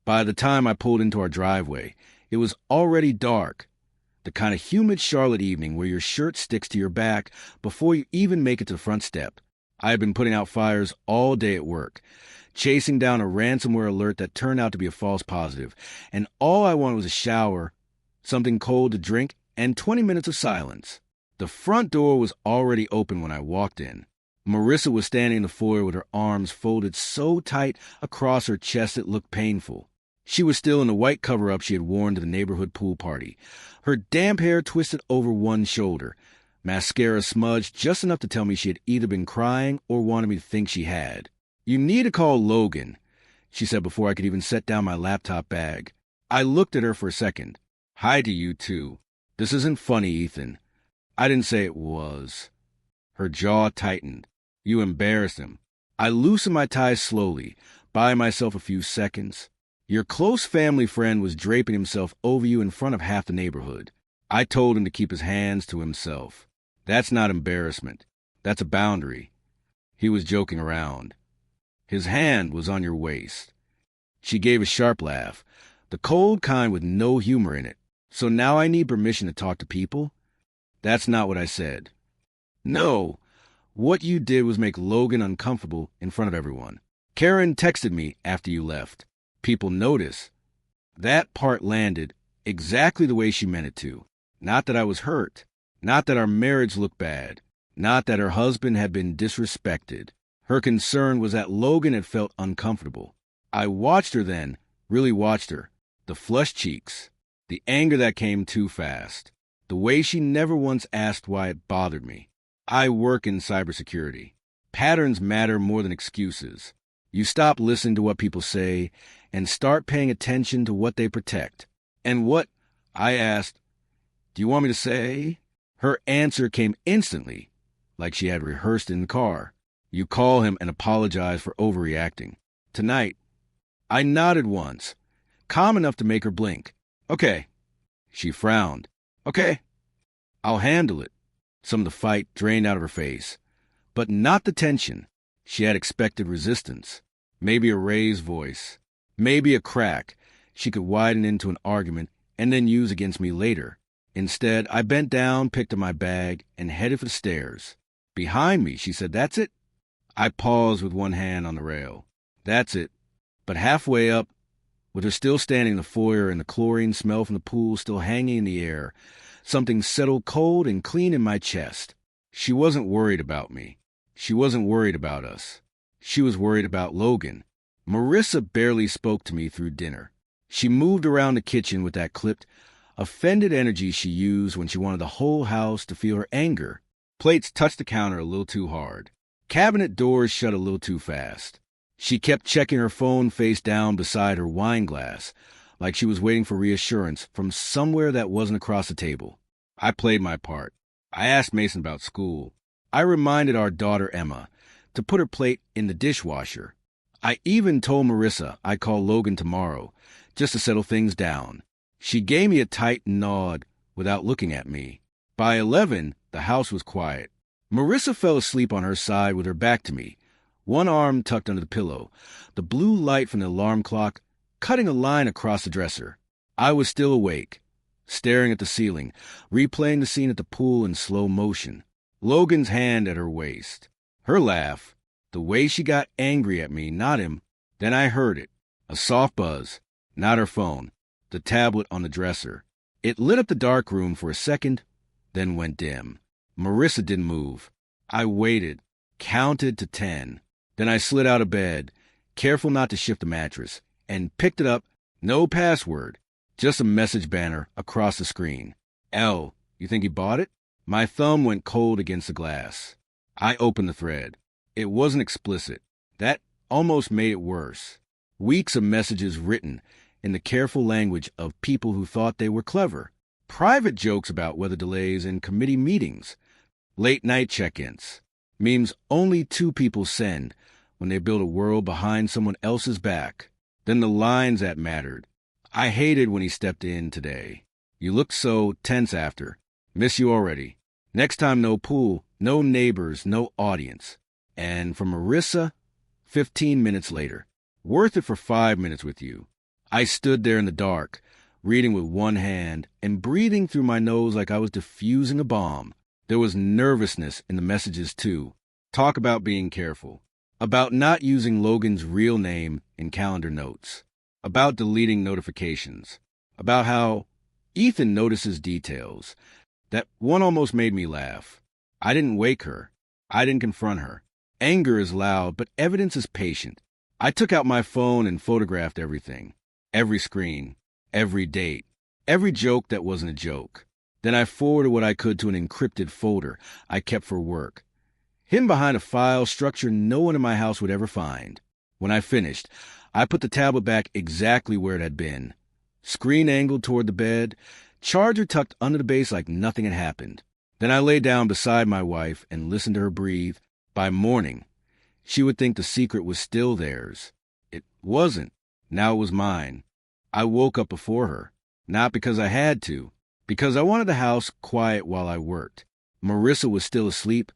By the time I pulled into our driveway, it was already dark. The kind of humid Charlotte evening where your shirt sticks to your back before you even make it to the front step. I had been putting out fires all day at work, chasing down a ransomware alert that turned out to be a false positive, and all I wanted was a shower, something cold to drink, and 20 minutes of silence. The front door was already open when I walked in. Marissa was standing in the foyer with her arms folded so tight across her chest it looked painful. She was still in the white cover-up she had worn to the neighborhood pool party, her damp hair twisted over one shoulder, mascara smudged just enough to tell me she had either been crying or wanted me to think she had. "You need to call Logan," she said before I could even set down my laptop bag. I looked at her for a second. "Hi to you, too. This isn't funny, Ethan." I didn't say it was. Her jaw tightened. "You embarrassed him." I loosened my ties slowly, buying myself a few seconds. "Your close family friend was draping himself over you in front of half the neighborhood. I told him to keep his hands to himself. That's not embarrassment. That's a boundary." He was joking around. "His hand was on your waist." She gave a sharp laugh, the cold kind with no humor in it. "So now I need permission to talk to people?" "That's not what I said." "No. What you did was make Logan uncomfortable in front of everyone. Karen texted me after you left. People notice." That part landed exactly the way she meant it to. Not that I was hurt. Not that our marriage looked bad. Not that her husband had been disrespected. Her concern was that Logan had felt uncomfortable. I watched her then, really watched her. The flushed cheeks. The anger that came too fast. The way she never once asked why it bothered me. I work in cybersecurity. Patterns matter more than excuses. You stop listening to what people say and start paying attention to what they protect. "And what?" I asked. "Do you want me to say?" Her answer came instantly, like she had rehearsed in the car. "You call him and apologize for overreacting. Tonight." I nodded once, calm enough to make her blink. "Okay." She frowned. "Okay. I'll handle it." Some of the fight drained out of her face, but not the tension. She had expected resistance. Maybe a raised voice. Maybe a crack she could widen into an argument and then use against me later. Instead, I bent down, picked up my bag, and headed for the stairs. Behind me, she said, "That's it?" I paused with one hand on the rail. "That's it." But halfway up, with her still standing in the foyer and the chlorine smell from the pool still hanging in the air, something settled cold and clean in my chest. She wasn't worried about me. She wasn't worried about us. She was worried about Logan. Marissa barely spoke to me through dinner. She moved around the kitchen with that clipped, offended energy she used when she wanted the whole house to feel her anger. Plates touched the counter a little too hard. Cabinet doors shut a little too fast. She kept checking her phone face down beside her wine glass, like she was waiting for reassurance from somewhere that wasn't across the table. I played my part. I asked Mason about school. I reminded our daughter Emma to put her plate in the dishwasher. I even told Marissa I'd call Logan tomorrow, just to settle things down. She gave me a tight nod without looking at me. By 11, the house was quiet. Marissa fell asleep on her side with her back to me, one arm tucked under the pillow, the blue light from the alarm clock cutting a line across the dresser. I was still awake, staring at the ceiling, replaying the scene at the pool in slow motion. Logan's hand at her waist. Her laugh. The way she got angry at me, not him. Then I heard it. A soft buzz. Not her phone. The tablet on the dresser. It lit up the dark room for a second, then went dim. Marissa didn't move. I waited, counted to 10. Then I slid out of bed, careful not to shift the mattress, and picked it up. No password, just a message banner across the screen. "L, you think he bought it?" My thumb went cold against the glass. I opened the thread. It wasn't explicit. That almost made it worse. Weeks of messages written in the careful language of people who thought they were clever. Private jokes about weather delays in committee meetings. Late-night check-ins. Memes only two people send when they build a world behind someone else's back. Then the lines that mattered. I hated when he stepped in today. "You looked so tense after. Miss you already. Next time no pool, no neighbors, no audience." And from Marissa, 15 minutes later. "Worth it for 5 minutes with you. I stood there in the dark, reading with one hand and breathing through my nose like I was defusing a bomb. There was nervousness in the messages, too. Talk about being careful. About not using Logan's real name in calendar notes. About deleting notifications. About how Ethan notices details. That one almost made me laugh. I didn't wake her. I didn't confront her. Anger is loud, but evidence is patient. I took out my phone and photographed everything. Every screen. Every date. Every joke that wasn't a joke. Then I forwarded what I could to an encrypted folder I kept for work, hidden behind a file structure no one in my house would ever find. When I finished, I put the tablet back exactly where it had been. Screen angled toward the bed, charger tucked under the base like nothing had happened. Then I lay down beside my wife and listened to her breathe. By morning, she would think the secret was still theirs. It wasn't. Now it was mine. I woke up before her, not because I had to, because I wanted the house quiet while I worked. Marissa was still asleep,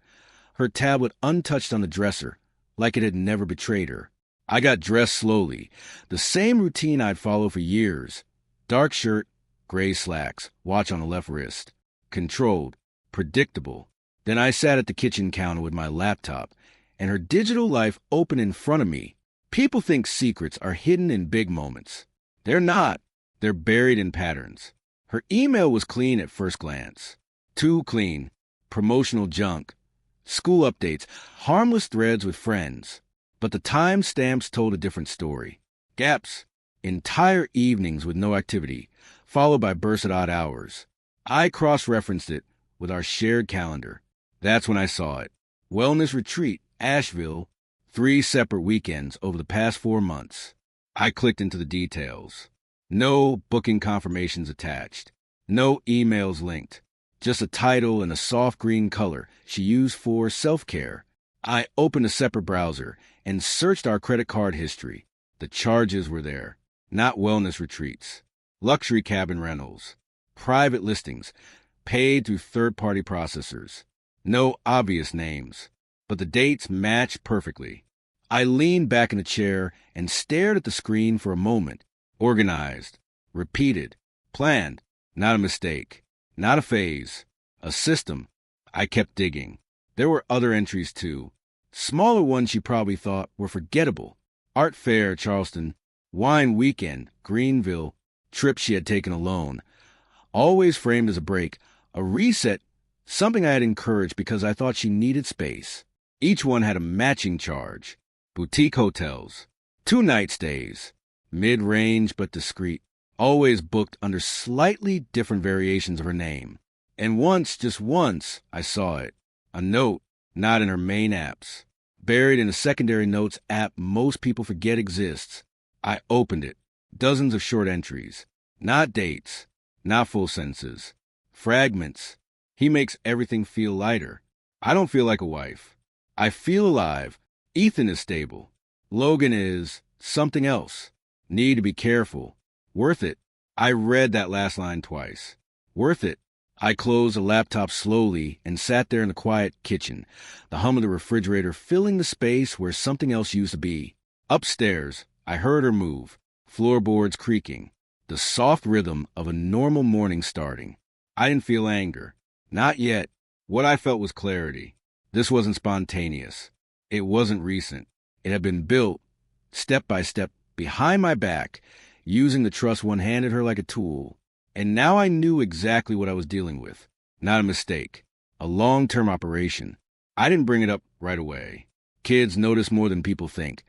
her tablet untouched on the dresser, like it had never betrayed her. I got dressed slowly, the same routine I'd followed for years. Dark shirt, gray slacks, watch on the left wrist. Controlled, predictable. Then I sat at the kitchen counter with my laptop, and her digital life open in front of me. People think secrets are hidden in big moments. They're not. They're buried in patterns. Her email was clean at first glance. Too clean. Promotional junk. School updates. Harmless threads with friends. But the time stamps told a different story. Gaps. Entire evenings with no activity, followed by bursts at odd hours. I cross-referenced it with our shared calendar. That's when I saw it. Wellness retreat, Asheville, 3 separate weekends over the past 4 months. I clicked into the details. No booking confirmations attached. No emails linked. Just a title and a soft green color she used for self-care. I opened a separate browser and searched our credit card history. The charges were there. Not wellness retreats. Luxury cabin rentals. Private listings. Paid through third-party processors. No obvious names. But the dates matched perfectly. I leaned back in the chair and stared at the screen for a moment. Organized, repeated, planned, not a mistake, not a phase, a system. I kept digging. There were other entries too. Smaller ones she probably thought were forgettable. Art Fair, Charleston, Wine Weekend, Greenville, trip she had taken alone. Always framed as a break, a reset, something I had encouraged because I thought she needed space. Each one had a matching charge. Boutique hotels, 2-night stays, mid-range but discreet, always booked under slightly different variations of her name. And once, just once, I saw it. A note, not in her main apps, buried in a secondary notes app most people forget exists. I opened it. Dozens of short entries. Not dates, not full sentences. Fragments. He makes everything feel lighter. I don't feel like a wife. I feel alive. Ethan is stable. Logan is something else. Need to be careful. Worth it. I read that last line twice. Worth it. I closed the laptop slowly and sat there in the quiet kitchen, the hum of the refrigerator filling the space where something else used to be. Upstairs, I heard her move, floorboards creaking, the soft rhythm of a normal morning starting. I didn't feel anger. Not yet. What I felt was clarity. This wasn't spontaneous. It wasn't recent. It had been built, step by step, behind my back, using the trust one handed her like a tool. And now I knew exactly what I was dealing with. Not a mistake. A long-term operation. I didn't bring it up right away. Kids notice more than people think.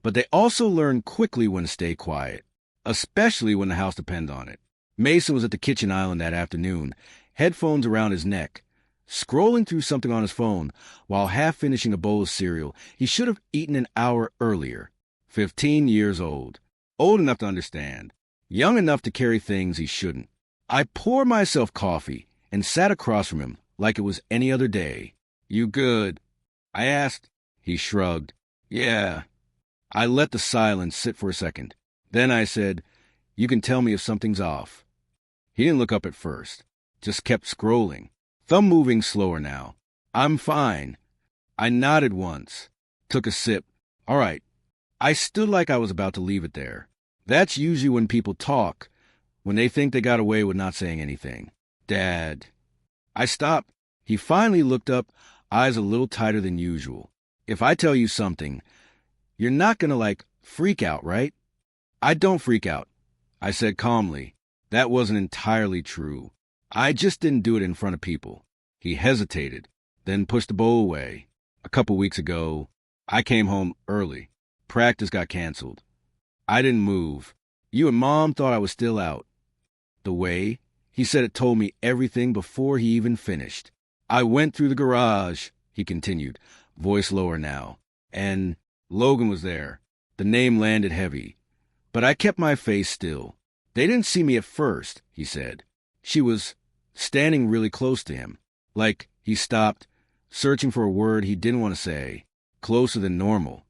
But they also learn quickly when to stay quiet, especially when the house depends on it. Mason was at the kitchen island that afternoon, headphones around his neck, scrolling through something on his phone while half finishing a bowl of cereal he should have eaten an hour earlier. 15 years old. Old enough to understand. Young enough to carry things he shouldn't. I poured myself coffee and sat across from him like it was any other day. "You good?" I asked. He shrugged. "Yeah." I let the silence sit for a second. Then I said, "You can tell me if something's off." He didn't look up at first. Just kept scrolling. Thumb moving slower now. "I'm fine." I nodded once. Took a sip. "All right." I stood like I was about to leave it there. That's usually when people talk, when they think they got away with not saying anything. Dad. I stopped. He finally looked up, eyes a little tighter than usual. If I tell you something, you're not gonna, freak out, right? I don't freak out, I said calmly. That wasn't entirely true. I just didn't do it in front of people. He hesitated, then pushed the bowl away. A couple weeks ago, I came home early. Practice got canceled. I didn't move. You and Mom thought I was still out. The way he said it told me everything before he even finished. I went through the garage, he continued, voice lower now, and Logan was there. The name landed heavy. But I kept my face still. They didn't see me at first, he said. She was standing really close to him. He stopped, searching for a word he didn't want to say, closer than normal.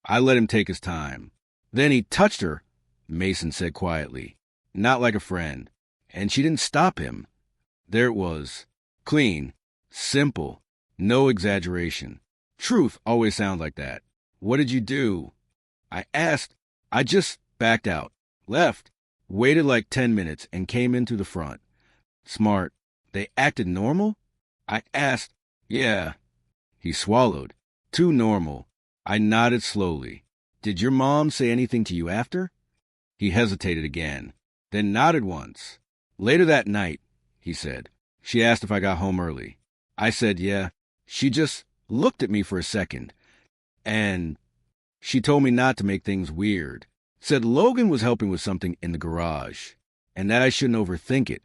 I let him take his time. Then he touched her, Mason said quietly, not like a friend. And she didn't stop him. There it was. Clean. Simple. No exaggeration. Truth always sounds like that. What did you do? I asked. I just backed out. Left. Waited 10 minutes and came in through the front. Smart. They acted normal? I asked. Yeah. He swallowed. Too normal. I nodded slowly. Did your mom say anything to you after? He hesitated again, then nodded once. Later that night, he said, she asked if I got home early. I said yeah. She just looked at me for a second, and she told me not to make things weird. Said Logan was helping with something in the garage, and that I shouldn't overthink it.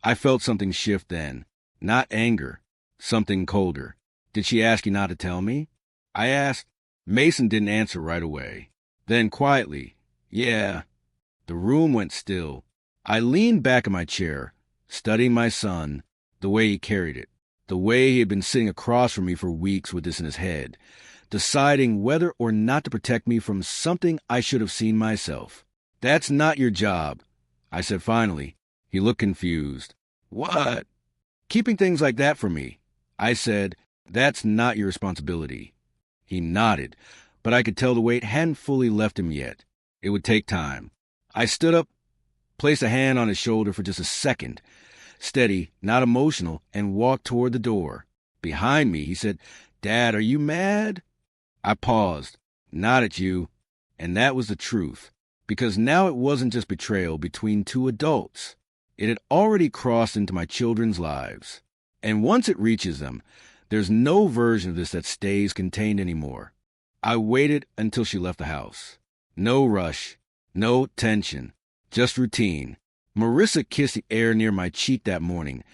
I felt something shift then. Not anger. Something colder. Did she ask you not to tell me? I asked. Mason didn't answer right away. Then quietly, yeah. The room went still. I leaned back in my chair, studying my son, the way he carried it, the way he had been sitting across from me for weeks with this in his head, deciding whether or not to protect me from something I should have seen myself. That's not your job, I said finally. He looked confused. What? Keeping things like that from me. I said, that's not your responsibility. He nodded, but I could tell the weight hadn't fully left him yet. It would take time. I stood up, placed a hand on his shoulder for just a second, steady, not emotional, and walked toward the door. Behind me, he said, Dad, are you mad? I paused, not at you, and that was the truth, because now it wasn't just betrayal between two adults. It had already crossed into my children's lives, and once it reaches them, there's no version of this that stays contained anymore. I waited until she left the house. No rush, no tension, just routine. Marissa kissed the air near my cheek that morning,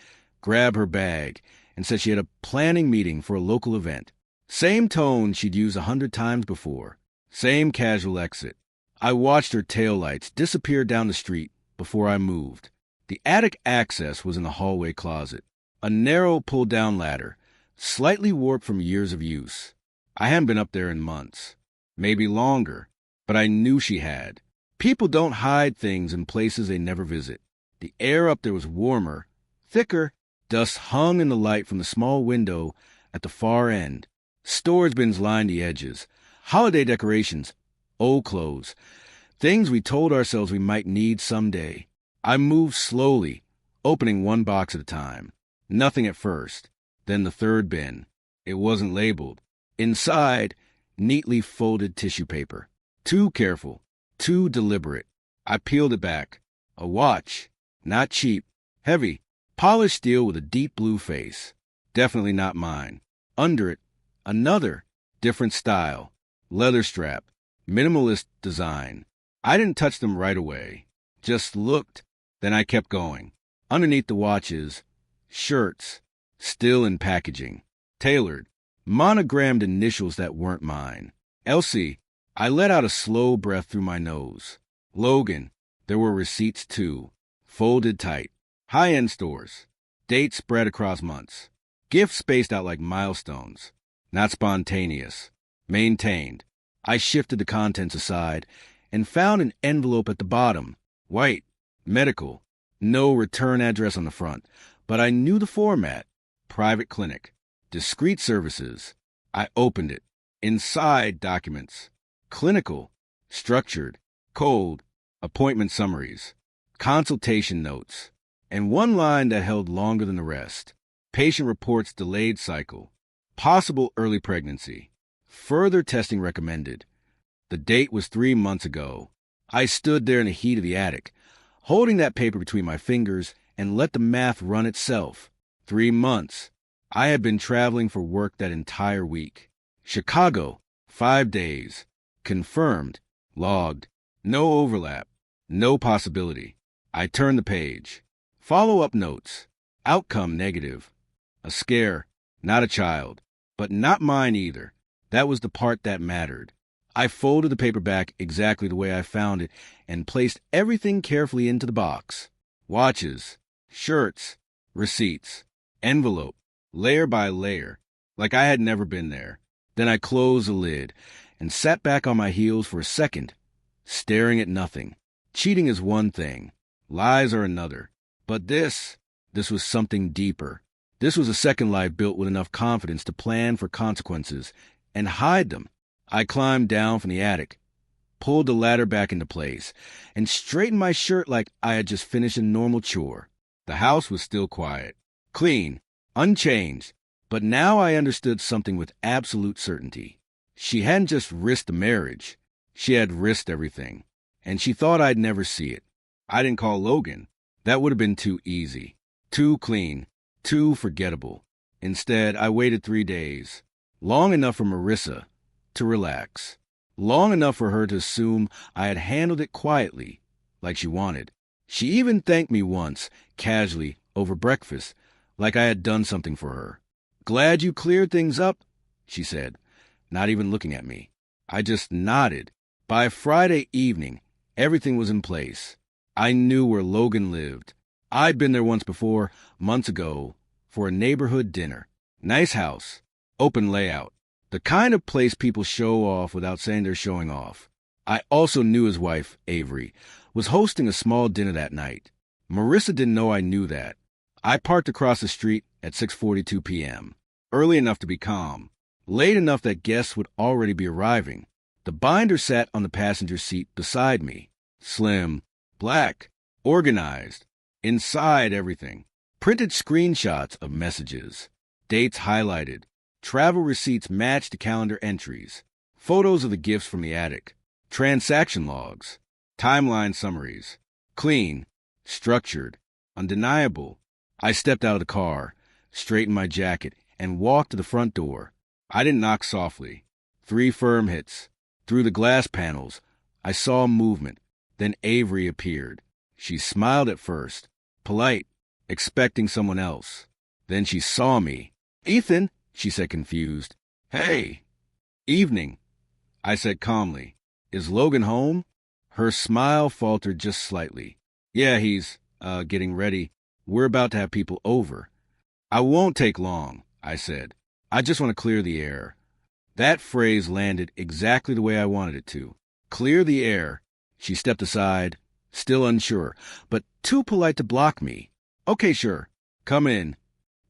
grabbed her bag, and said she had a planning meeting for a local event. Same tone she'd used 100 times before. Same casual exit. I watched her taillights disappear down the street before I moved. The attic access was in the hallway closet. A narrow pull-down ladder, slightly warped from years of use. I hadn't been up there in months, maybe longer, but I knew she had. People don't hide things in places they never visit. The air up there was warmer, thicker. Dust hung in the light from the small window at the far end. Storage bins lined the edges. Holiday decorations, old clothes, things we told ourselves we might need someday. I moved slowly, opening one box at a time. Nothing at first. Then the third bin. It wasn't labeled. Inside, neatly folded tissue paper. Too careful. Too deliberate. I peeled it back. A watch. Not cheap. Heavy. Polished steel with a deep blue face. Definitely not mine. Under it, another. Different style. Leather strap. Minimalist design. I didn't touch them right away. Just looked. Then I kept going. Underneath the watches, shirts. Still in packaging. Tailored. Monogrammed initials that weren't mine. Elsie. I let out a slow breath through my nose. Logan. There were receipts too. Folded tight. High-end stores. Dates spread across months. Gifts spaced out like milestones. Not spontaneous. Maintained. I shifted the contents aside and found an envelope at the bottom. White. Medical. No return address on the front. But I knew the format. Private clinic. Discreet services. I opened it. Inside, documents. Clinical. Structured. Cold. appointment summaries, consultation notes, and one line that held longer than the rest. Patient reports delayed cycle, possible early pregnancy, further testing recommended. The date was 3 months ago. I stood there in the heat of the attic, holding that paper between my fingers, and let the math run itself. 3 months. I had been traveling for work that entire week. Chicago, 5 days. Confirmed, logged, no overlap, no possibility. I turned the page. Follow-up notes. Outcome negative. A scare, not a child, but not mine either. That was the part that mattered. I folded the paper back exactly the way I found it and placed everything carefully into the box. Watches, shirts, receipts, envelope, layer by layer, like I had never been there. Then I closed the lid and sat back on my heels for a second, staring at nothing. Cheating is one thing, lies are another. But this was something deeper. This was a second life built with enough confidence to plan for consequences and hide them. I climbed down from the attic, pulled the ladder back into place, and straightened my shirt like I had just finished a normal chore. The house was still quiet, clean, unchanged, but now I understood something with absolute certainty. She hadn't just risked the marriage, she had risked everything, and she thought I'd never see it. I didn't call Logan. That would have been too easy, too clean, too forgettable. Instead, I waited 3 days, long enough for Marissa to relax, long enough for her to assume I had handled it quietly, like she wanted. She even thanked me once, casually, over breakfast, like I had done something for her. "Glad you cleared things up," she said, not even looking at me. I just nodded. By Friday evening, everything was in place. I knew where Logan lived. I'd been there once before, months ago, for a neighborhood dinner. Nice house, open layout, the kind of place people show off without saying they're showing off. I also knew his wife, Avery, was hosting a small dinner that night. Marissa didn't know I knew that. I parked across the street at 6:42 p.m., early enough to be calm, late enough that guests would already be arriving. The binder sat on the passenger seat beside me, slim, black, organized, inside everything. Printed screenshots of messages, dates highlighted, travel receipts matched to calendar entries, photos of the gifts from the attic, transaction logs, timeline summaries. Clean, structured, undeniable. I stepped out of the car, straightened my jacket, and walked to the front door. I didn't knock softly. 3 firm hits. Through the glass panels, I saw movement. Then Avery appeared. She smiled at first, polite, expecting someone else. Then she saw me. "Ethan," she said, confused. "Hey." "Evening," I said calmly. "Is Logan home?" Her smile faltered just slightly. "Yeah, he's, getting ready. We're about to have people over." "I won't take long," I said. "I just want to clear the air." That phrase landed exactly the way I wanted it to. Clear the air. She stepped aside, still unsure, but too polite to block me. "Okay, sure. Come in."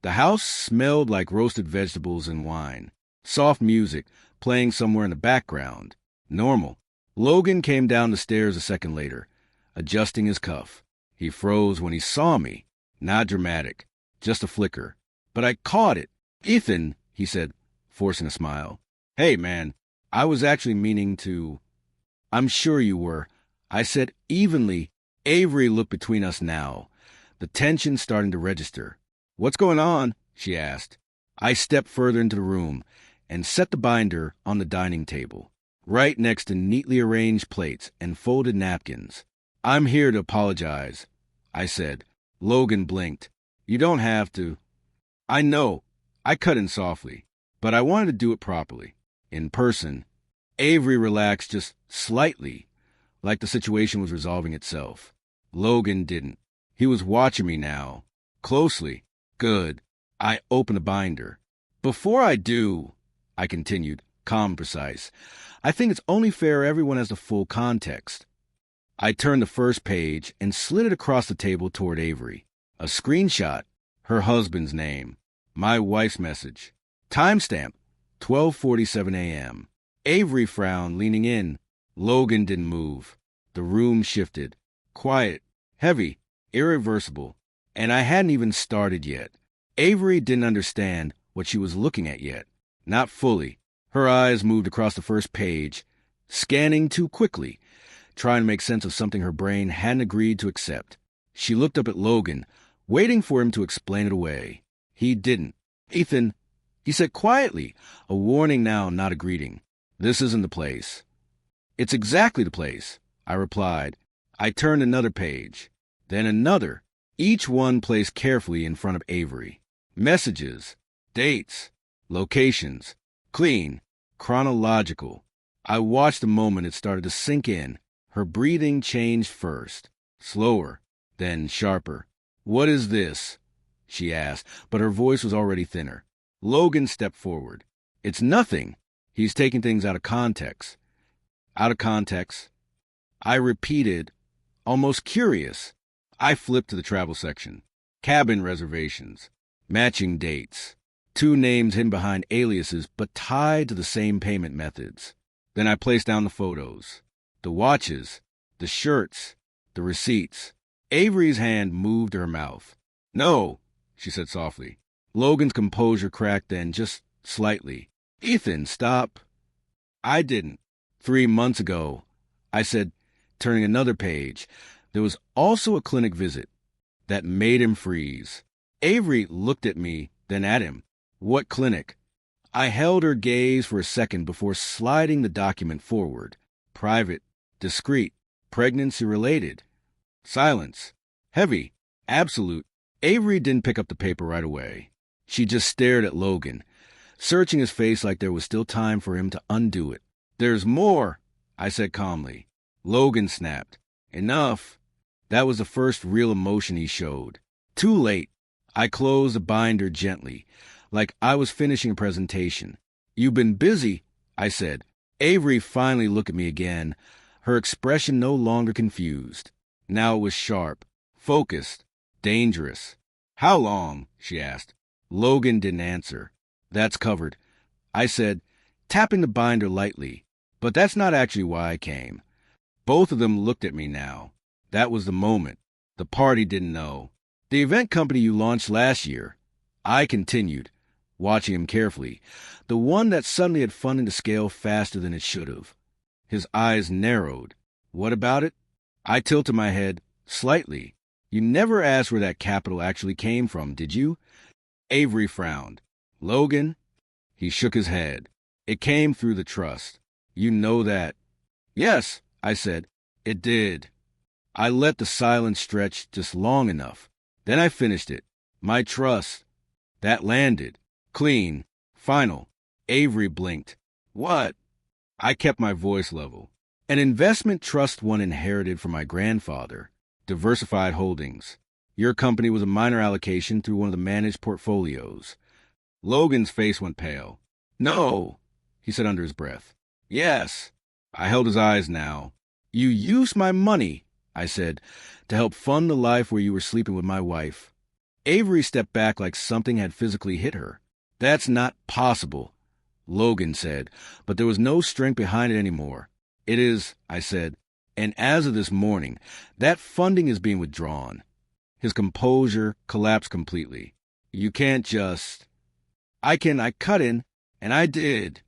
The house smelled like roasted vegetables and wine. Soft music playing somewhere in the background. Normal. Logan came down the stairs a second later, adjusting his cuff. He froze when he saw me. Not dramatic, just a flicker. But I caught it. "Ethan," he said, forcing a smile. "Hey, man, I was actually meaning to—" "I'm sure you were," I said evenly. Avery looked between us now, the tension starting to register. "What's going on?" she asked. I stepped further into the room and set the binder on the dining table, right next to neatly arranged plates and folded napkins. "I'm here to apologize," I said. Logan blinked. "You don't have to." "I know." I cut in softly, but I wanted to do it properly. In person. Avery relaxed just slightly, like the situation was resolving itself. Logan didn't. He was watching me now, closely. Good. I opened the binder. "Before I do," I continued, calm and precise, "I think it's only fair everyone has the full context." I turned the first page and slid it across the table toward Avery. A screenshot, her husband's name, my wife's message. Timestamp, 12:47 a.m. Avery frowned, leaning in. Logan didn't move. The room shifted. Quiet, heavy, irreversible. And I hadn't even started yet. Avery didn't understand what she was looking at yet. Not fully. Her eyes moved across the first page, scanning too quickly, trying to make sense of something her brain hadn't agreed to accept. She looked up at Logan, waiting for him to explain it away. He didn't. "Ethan," he said quietly, a warning now, not a greeting. "This isn't the place." "It's exactly the place," I replied. I turned another page, then another, each one placed carefully in front of Avery. Messages, dates, locations, clean, chronological. I watched the moment it started to sink in. Her breathing changed first, slower, then sharper. "What is this?" she asked, but her voice was already thinner. Logan stepped forward. "It's nothing." He's taking things out of context. Out of context. I repeated, almost curious. I flipped to the travel section. Cabin reservations. Matching dates. 2 names hidden behind aliases but tied to the same payment methods. Then I placed down the photos. The watches. The shirts. The receipts. Avery's hand moved to her mouth. "No," she said softly. Logan's composure cracked then, just slightly. "Ethan, stop." "I didn't. 3 months ago," I said, turning another page. There was also a clinic visit that made him freeze. Avery looked at me, then at him. "What clinic?" I held her gaze for a second before sliding the document forward. Private, discreet, pregnancy-related. Silence. Heavy. Absolute. Avery didn't pick up the paper right away. She just stared at Logan, searching his face like there was still time for him to undo it. "There's more," I said calmly. Logan snapped. "Enough." That was the first real emotion he showed. Too late. I closed the binder gently, like I was finishing a presentation. "You've been busy," I said. Avery finally looked at me again, her expression no longer confused. Now it was sharp, focused, dangerous. "How long?" she asked. Logan didn't answer. "That's covered," I said, tapping the binder lightly. "But that's not actually why I came." Both of them looked at me now. That was the moment. The party didn't know. "The event company you launched last year," I continued, watching him carefully. "The one that suddenly had funding to scale faster than it should have." His eyes narrowed. "What about it?" I tilted my head slightly. "You never asked where that capital actually came from, did you?" Avery frowned. "Logan?" He shook his head. "It came through the trust. You know that." "Yes," I said. "It did." I let the silence stretch just long enough. Then I finished it. "My trust. That landed. Clean. Final." Avery blinked. "What?" I kept my voice level. "An investment trust one inherited from my grandfather. Diversified Holdings. Your company was a minor allocation through one of the managed portfolios." Logan's face went pale. "No," he said under his breath. "Yes." I held his eyes now. "You used my money," I said, "to help fund the life where you were sleeping with my wife." Avery stepped back like something had physically hit her. "That's not possible," Logan said, but there was no strength behind it anymore. "It is," I said, "and as of this morning, that funding is being withdrawn." His composure collapsed completely. "You can't just—" I cut in, and I did."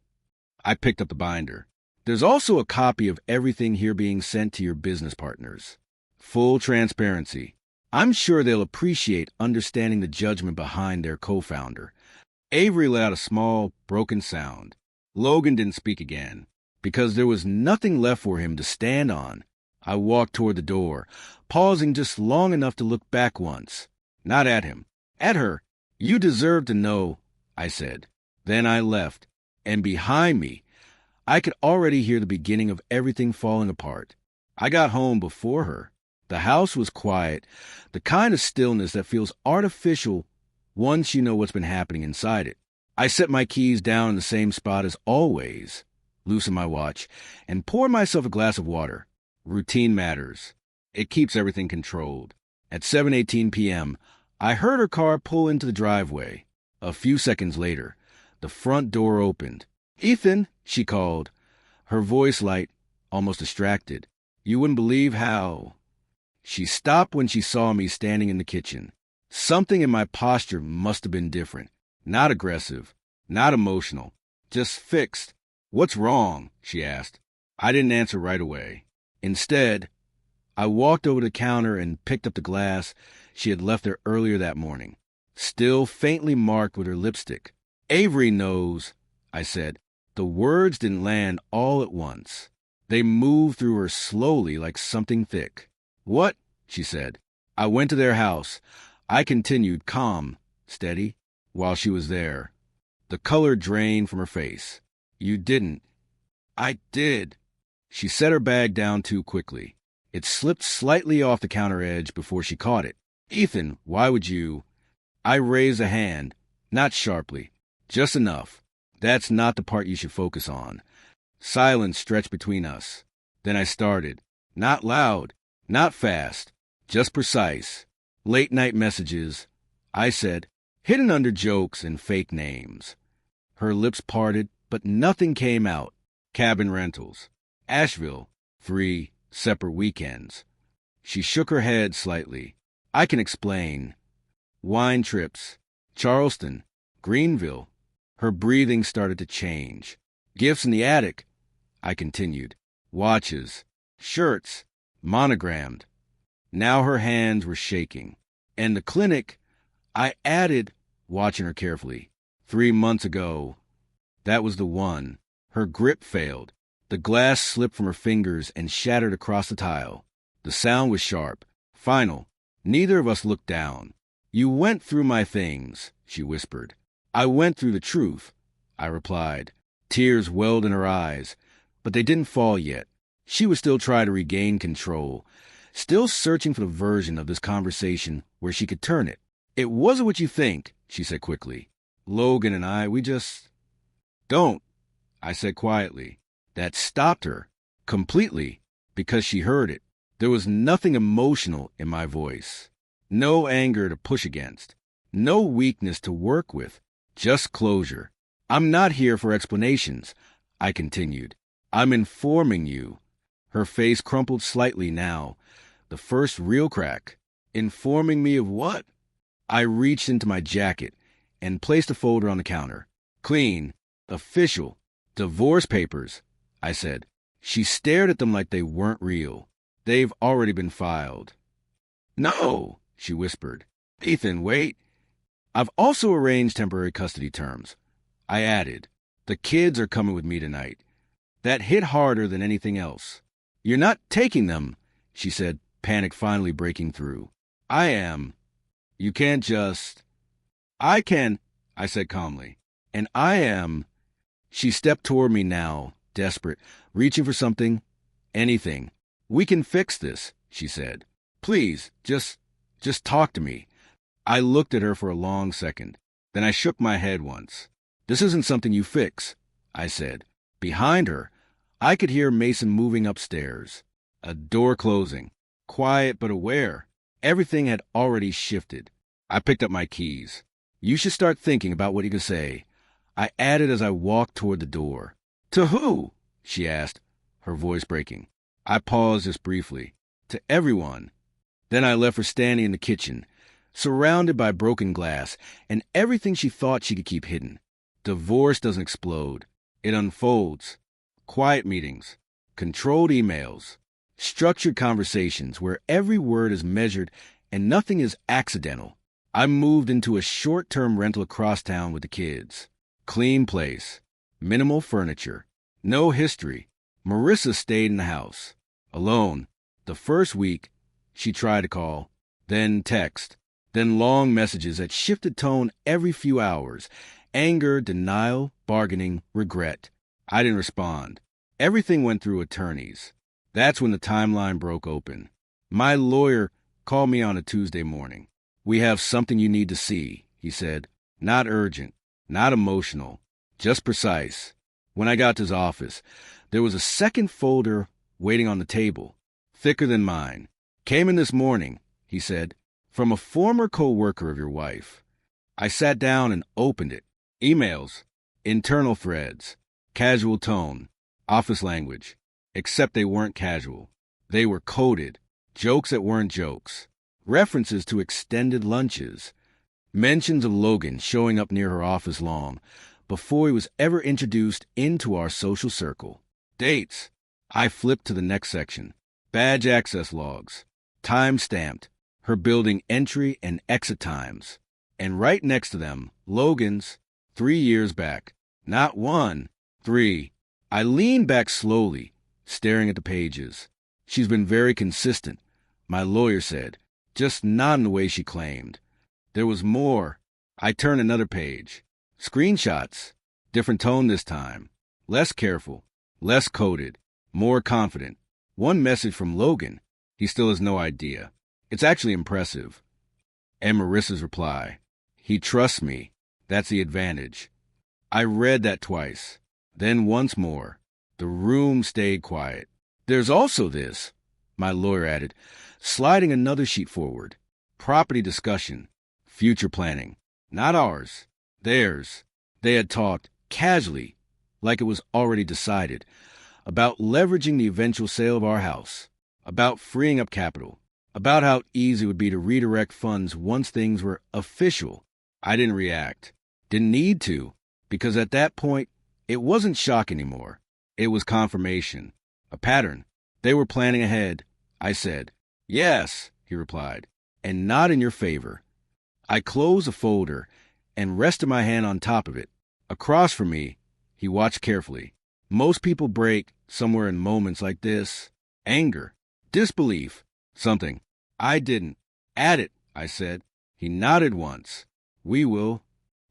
I picked up the binder. "There's also a copy of everything here being sent to your business partners. Full transparency. I'm sure they'll appreciate understanding the judgment behind their co-founder." Avery let out a small, broken sound. Logan didn't speak again, because there was nothing left for him to stand on. I walked toward the door, pausing just long enough to look back once. Not at him. At her. "You deserve to know," I said. Then I left, and behind me, I could already hear the beginning of everything falling apart. I got home before her. The house was quiet, the kind of stillness that feels artificial once you know what's been happening inside it. I set my keys down in the same spot as always, loosened my watch, and poured myself a glass of water. Routine matters. It keeps everything controlled. At 7:18 p.m., I heard her car pull into the driveway. A few seconds later, the front door opened. "Ethan," she called, her voice light, almost distracted. You wouldn't believe how. She stopped when she saw me standing in the kitchen. Something in my posture must have been different. Not aggressive, not emotional, just fixed. What's wrong? She asked. I didn't answer right away. Instead, I walked over to the counter and picked up the glass she had left there earlier that morning, still faintly marked with her lipstick. Avery knows, I said. The words didn't land all at once. They moved through her slowly like something thick. What? She said. I went to their house. I continued, calm, steady, while she was there. The color drained from her face. You didn't. I did. She set her bag down too quickly. It slipped slightly off the counter edge before she caught it. Ethan, why would you? I raised a hand, not sharply, just enough. That's not the part you should focus on. Silence stretched between us. Then I started. Not loud, not fast, just precise. Late-night messages, I said, hidden under jokes and fake names. Her lips parted, but nothing came out. Cabin rentals. Asheville. 3 separate weekends. She shook her head slightly. I can explain. Wine trips. Charleston. Greenville. Her breathing started to change. Gifts in the attic. I continued. Watches. Shirts. Monogrammed. Now her hands were shaking. And the clinic, I added, watching her carefully. 3 months ago. That was the one. Her grip failed. The glass slipped from her fingers and shattered across the tile. The sound was sharp, final. Neither of us looked down. You went through my things, she whispered. I went through the truth, I replied. Tears welled in her eyes, but they didn't fall yet. She was still trying to regain control, still searching for the version of this conversation where she could turn it. It wasn't what you think, she said quickly. Logan and I, we just... Don't, I said quietly. That stopped her, completely, because she heard it. There was nothing emotional in my voice. No anger to push against. No weakness to work with. Just closure. I'm not here for explanations, I continued. I'm informing you. Her face crumpled slightly now. The first real crack. Informing me of what? I reached into my jacket and placed a folder on the counter. Clean. Official. Divorce papers, I said. She stared at them like they weren't real. They've already been filed. No, she whispered. Ethan, wait. I've also arranged temporary custody terms. I added, the kids are coming with me tonight. That hit harder than anything else. You're not taking them, she said, panic finally breaking through. I am. You can't just... I can, I said calmly. And I am... She stepped toward me now, desperate, reaching for something, anything. We can fix this, she said. Please, just talk to me. I looked at her for a long second. Then I shook my head once. This isn't something you fix, I said. Behind her, I could hear Mason moving upstairs. A door closing. Quiet but aware. Everything had already shifted. I picked up my keys. You should start thinking about what you can say. I added as I walked toward the door. To who? She asked, her voice breaking. I paused just briefly. To everyone. Then I left her standing in the kitchen, surrounded by broken glass and everything she thought she could keep hidden. Divorce doesn't explode. It unfolds. Quiet meetings, controlled emails, structured conversations where every word is measured and nothing is accidental. I moved into a short-term rental across town with the kids. Clean place. Minimal furniture. No history. Marissa stayed in the house. Alone. The first week, she tried to call, then text, then long messages that shifted tone every few hours. Anger, denial, bargaining, regret. I didn't respond. Everything went through attorneys. That's when the timeline broke open. My lawyer called me on a Tuesday morning. We have something you need to see, he said. Not urgent. Not emotional, just precise. When I got to his office, there was a second folder waiting on the table, thicker than mine. Came in this morning, he said, from a former co-worker of your wife. I sat down and opened it. Emails, internal threads, casual tone, office language, except they weren't casual. They were coded, jokes that weren't jokes, references to extended lunches, mentions of Logan showing up near her office long before he was ever introduced into our social circle. Dates. I flipped to the next section. Badge access logs. Time-stamped. Her building entry and exit times. And right next to them, Logan's 3 years back. Not 1, 3. I leaned back slowly, staring at the pages. She's been very consistent, my lawyer said, just not in the way she claimed. There was more. I turned another page. Screenshots. Different tone this time. Less careful. Less coded. More confident. One message from Logan. He still has no idea. It's actually impressive. And Marissa's reply. He trusts me. That's the advantage. I read that twice. Then once more. The room stayed quiet. There's also this, my lawyer added, sliding another sheet forward. Property discussion. Future planning. Not ours. Theirs. They had talked casually, like it was already decided, about leveraging the eventual sale of our house, about freeing up capital, about how easy it would be to redirect funds once things were official. I didn't react. Didn't need to, because at that point, it wasn't shock anymore. It was confirmation. A pattern. They were planning ahead. I said, "Yes," he replied, "and not in your favor." I closed the folder and rested my hand on top of it. Across from me, he watched carefully. Most people break somewhere in moments like this. Anger. Disbelief. Something. I didn't. Add it, I said. He nodded once. We will.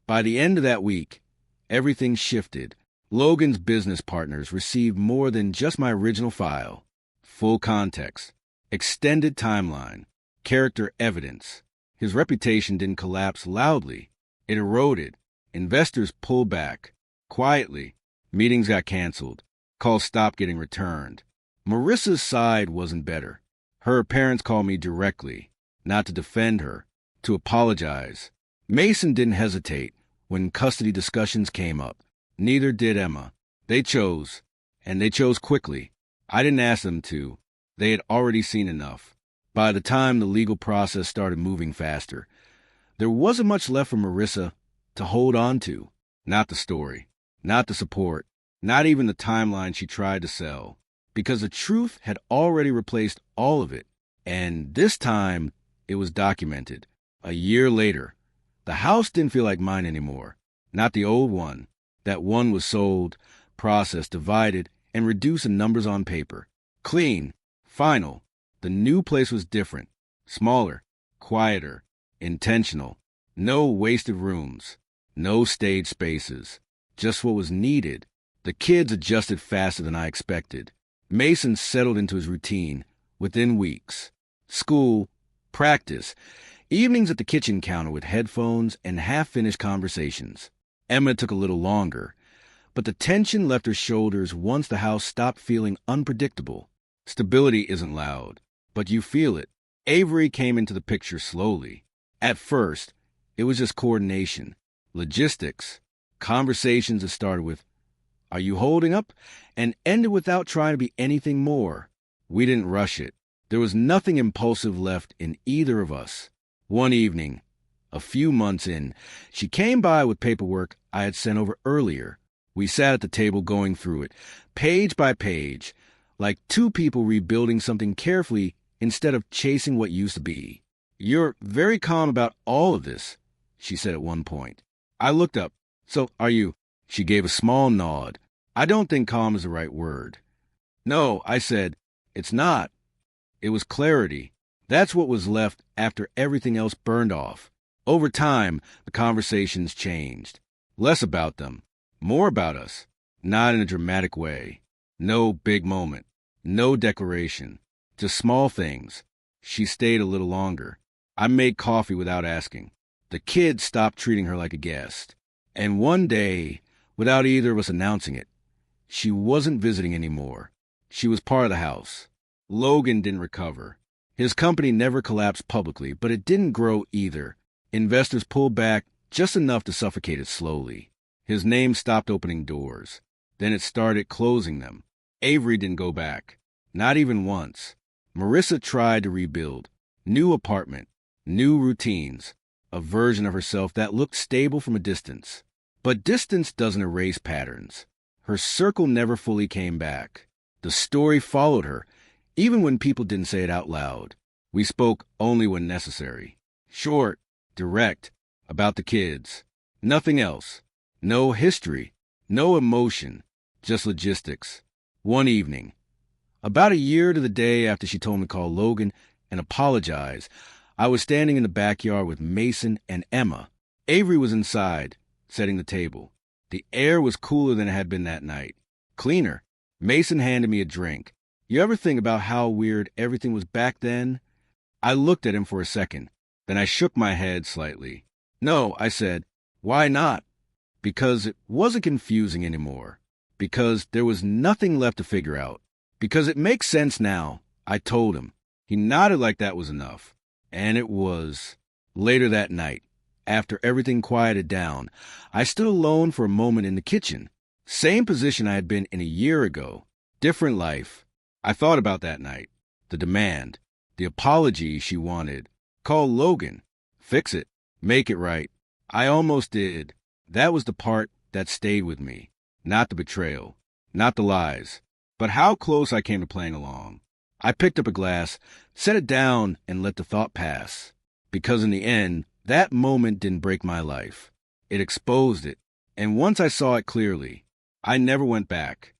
By the end of that week, everything shifted. Logan's business partners received more than just my original file. Full context. Extended timeline. Character evidence. His reputation didn't collapse loudly. It eroded. Investors pulled back. Quietly. Meetings got canceled. Calls stopped getting returned. Marissa's side wasn't better. Her parents called me directly, not to defend her, to apologize. Mason didn't hesitate when custody discussions came up. Neither did Emma. They chose, and they chose quickly. I didn't ask them to. They had already seen enough. By the time the legal process started moving faster, there wasn't much left for Marissa to hold on to. Not the story, not the support, not even the timeline she tried to sell, because the truth had already replaced all of it. And this time, it was documented. A year later, the house didn't feel like mine anymore. Not the old one. That one was sold, processed, divided, and reduced in numbers on paper. Clean. Final. The new place was different. Smaller. Quieter. Intentional. No wasted rooms. No stage spaces. Just what was needed. The kids adjusted faster than I expected. Mason settled into his routine within weeks. School, practice, evenings at the kitchen counter with headphones and half-finished conversations. Emma took a little longer, but the tension left her shoulders once the house stopped feeling unpredictable. Stability isn't loud, but you feel it. Avery came into the picture slowly. At first, it was just coordination, logistics, conversations that started with, "Are you holding up?" and ended without trying to be anything more. We didn't rush it. There was nothing impulsive left in either of us. One evening, a few months in, she came by with paperwork I had sent over earlier. We sat at the table going through it, page by page, like two people rebuilding something carefully instead of chasing what used to be. "You're very calm about all of this," she said at one point. I looked up. "So, are you?" She gave a small nod. I don't think calm is the right word. "No," I said. "It's not." It was clarity. That's what was left after everything else burned off. Over time, the conversations changed. Less about them. More about us. Not in a dramatic way. No big moment. No declaration. Just small things. She stayed a little longer. I made coffee without asking. The kids stopped treating her like a guest. And one day, without either of us announcing it, she wasn't visiting anymore. She was part of the house. Logan didn't recover. His company never collapsed publicly, but it didn't grow either. Investors pulled back just enough to suffocate it slowly. His name stopped opening doors. Then it started closing them. Avery didn't go back. Not even once. Marissa tried to rebuild. New apartment, new routines, a version of herself that looked stable from a distance. But distance doesn't erase patterns. Her circle never fully came back. The story followed her, even when people didn't say it out loud. We spoke only when necessary. Short, direct, about the kids. Nothing else. No history, no emotion, just logistics. One evening, about a year to the day after she told me to call Logan and apologize, I was standing in the backyard with Mason and Emma. Avery was inside, setting the table. The air was cooler than it had been that night. Cleaner. Mason handed me a drink. You ever think about how weird everything was back then? I looked at him for a second. Then I shook my head slightly. No, I said. Why not? Because it wasn't confusing anymore. Because there was nothing left to figure out. Because it makes sense now, I told him. He nodded like that was enough. And it was. Later that night, after everything quieted down, I stood alone for a moment in the kitchen. Same position I had been in a year ago. Different life. I thought about that night. The demand. The apology she wanted. Call Logan. Fix it. Make it right. I almost did. That was the part that stayed with me. Not the betrayal. Not the lies. But how close I came to playing along. I picked up a glass, set it down, and let the thought pass. Because in the end, that moment didn't break my life. It exposed it. And once I saw it clearly, I never went back.